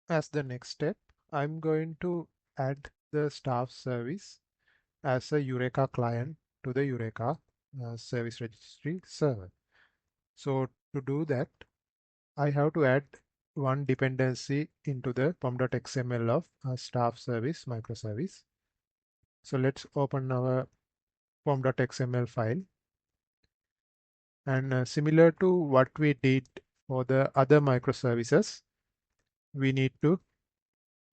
As the next step, I'm going to add the staff service as a Eureka client to the Eureka service registry server. So to do that, I have to add one dependency into the pom.xml of staff service microservice. So let's open our pom.xml file. And similar to what we did for the other microservices, we need to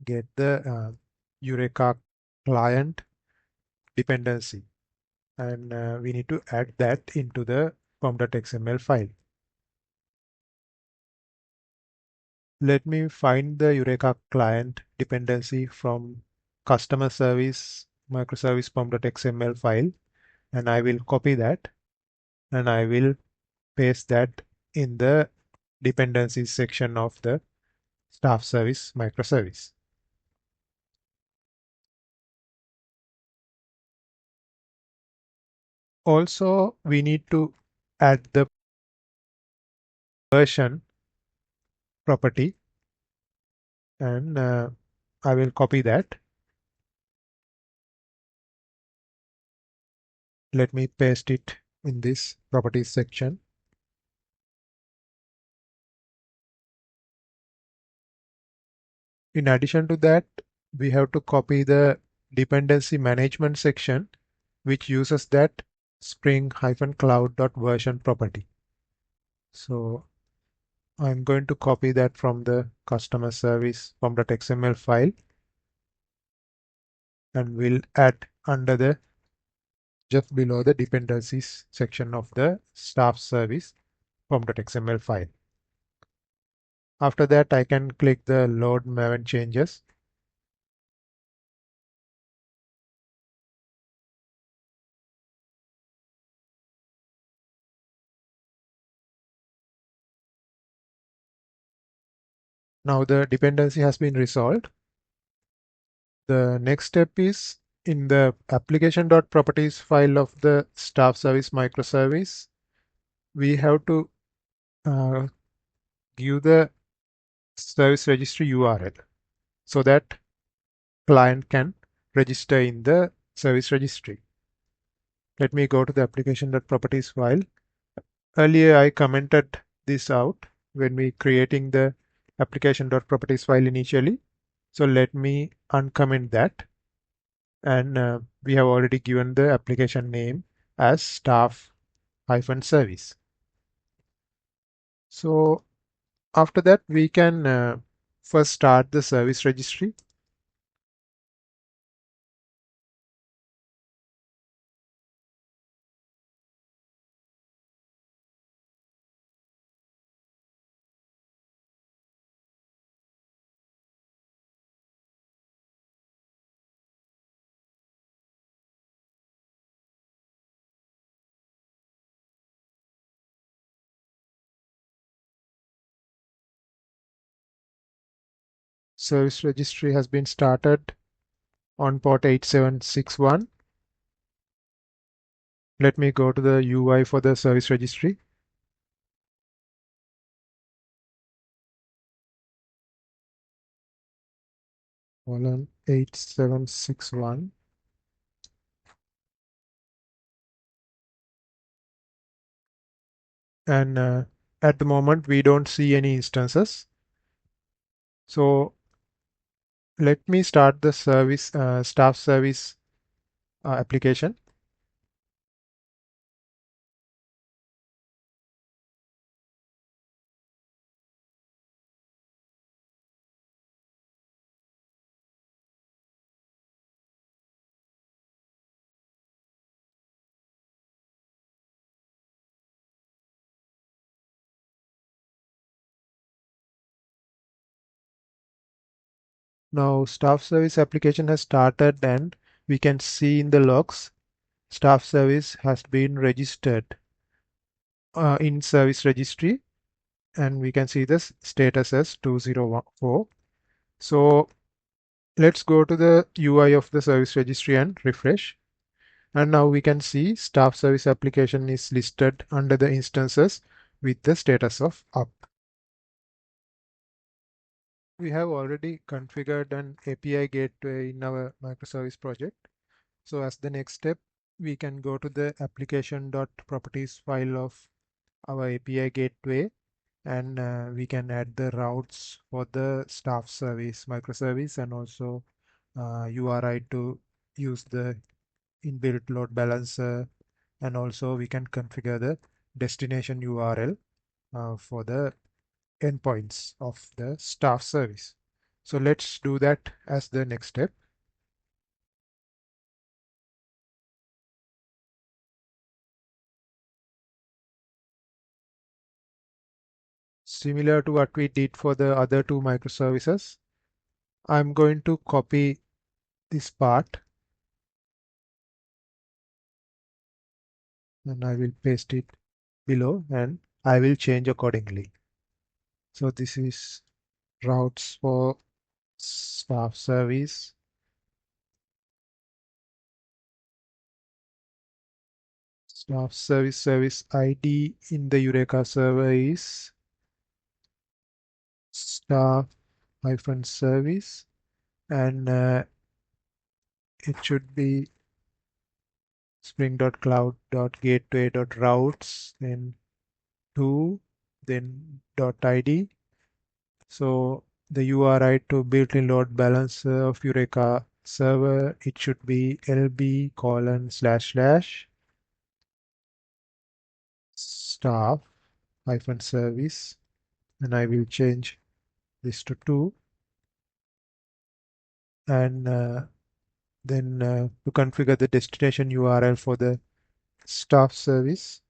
get the Eureka client dependency, and we need to add that into the pom.xml file. Let me find the Eureka client dependency from customer service microservice pom.xml file, and I will copy that and I will paste that in the dependencies section of the staff service microservice. Also, we need to add the version property, and I will copy that. Let me paste it in this properties section. In addition to that, we have to copy the dependency management section, which uses that spring-cloud.version property. So I'm going to copy that from the customer service pom.xml file and we'll add under the just below the dependencies section of the staff service pom.xml file. After that, I can click the load Maven changes. Now the dependency has been resolved. The next step is in the application.properties file of the staff service microservice, we have to give the service registry URL so that client can register in the service registry. Let me go to the application.properties file. Earlier I commented this out when we creating the application.properties file initially. So let me uncomment that, and we have already given the application name as staff-service. So after that, we can first start the service registry. Service registry has been started on port 8761. Let me go to the UI for the service registry. Colon 8761. And at the moment, we don't see any instances. So let me start the service staff service application. Now staff service application has started and we can see in the logs staff service has been registered in service registry, and we can see this status as 2014. So let's go to the UI of the service registry and refresh. And now we can see staff service application is listed under the instances with the status of up. We have already configured an API gateway in our microservice project. So as the next step, we can go to the application.properties file of our API gateway, and we can add the routes for the staff service microservice and also URI to use the inbuilt load balancer, and also we can configure the destination URL for the endpoints of the staff service. So let's do that as the next step. Similar to what we did for the other two microservices, I'm going to copy this part and I will paste it below and I will change accordingly. So this is routes for staff service. Staff service ID in the Eureka server is staff-service, and it should be spring.cloud.gateway.routes, then to, then .id. So the URI to built-in load balancer of Eureka server, it should be lb:// staff-service, and I will change this to 2, and then to configure the destination URL for the staff service,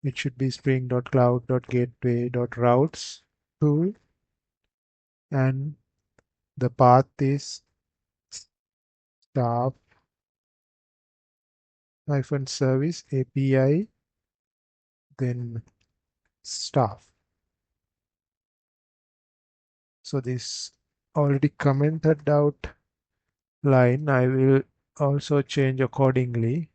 it should be spring.cloud.gateway.routes tool, and the path is staff-service API, then staff. So this already commented out line, I will also change accordingly.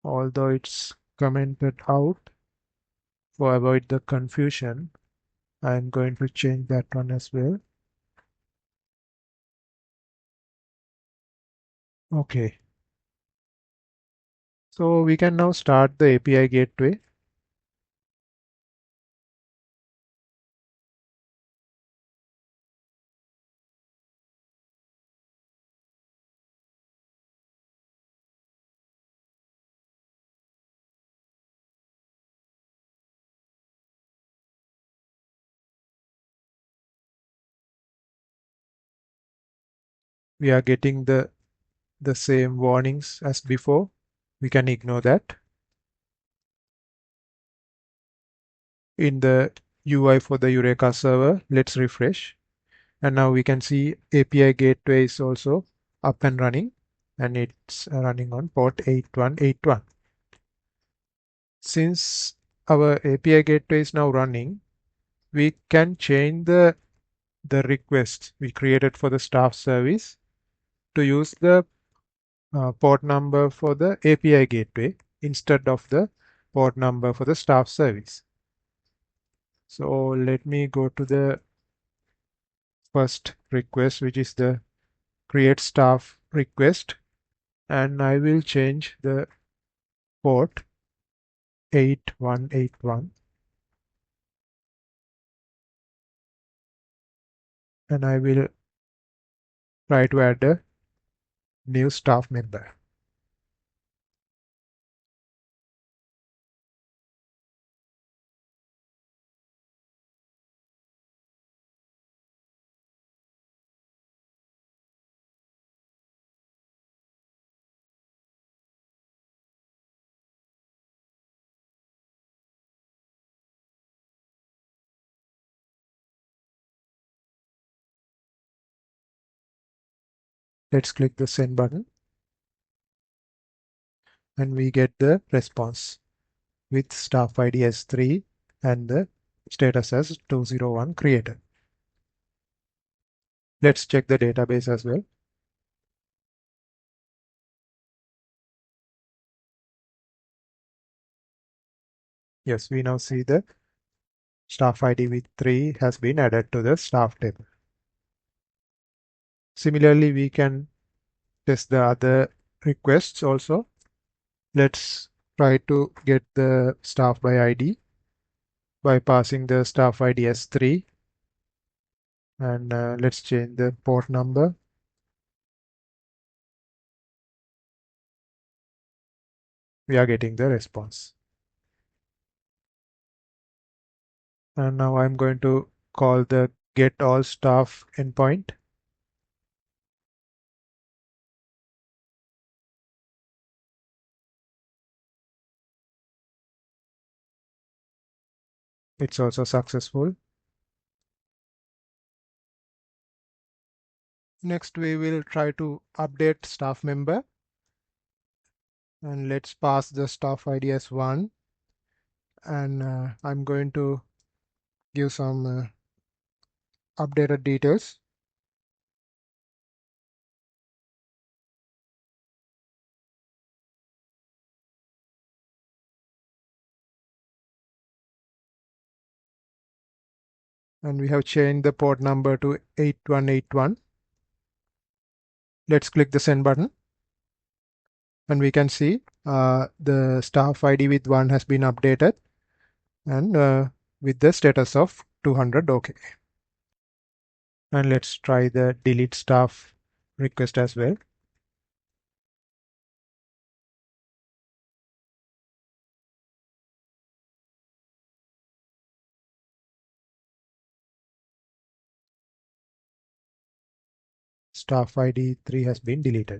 Although it's commented out, for avoid the confusion, I'm going to change that one as well. Okay. So we can now start the API gateway. We are getting the same warnings as before. We can ignore that. In the UI for the Eureka server, let's refresh. And now we can see API gateway is also up and running, and it's running on port 8181. Since our API gateway is now running, we can change the request we created for the staff service to use the port number for the API gateway instead of the port number for the staff service. So let me go to the first request, which is the create staff request, and I will change the port 8181, and I will try to add a new staff member. Let's click the send button, and we get the response with staff ID as 3 and the status as 201 created. Let's check the database as well. Yes, we now see the staff ID with 3 has been added to the staff table. Similarly, we can test the other requests also. Let's try to get the staff by ID by passing the staff ID as 3, and let's change the port number. We are getting the response. And now I'm going to call the get all staff endpoint. It's also successful. Next, we will try to update staff member, and let's pass the staff ID as 1, and I'm going to give some updated details. And we have changed the port number to 8181. Let's click the send button, and we can see the staff ID with 1 has been updated, and with the status of 200 OK. And let's try the delete staff request as well. Staff ID 3 has been deleted.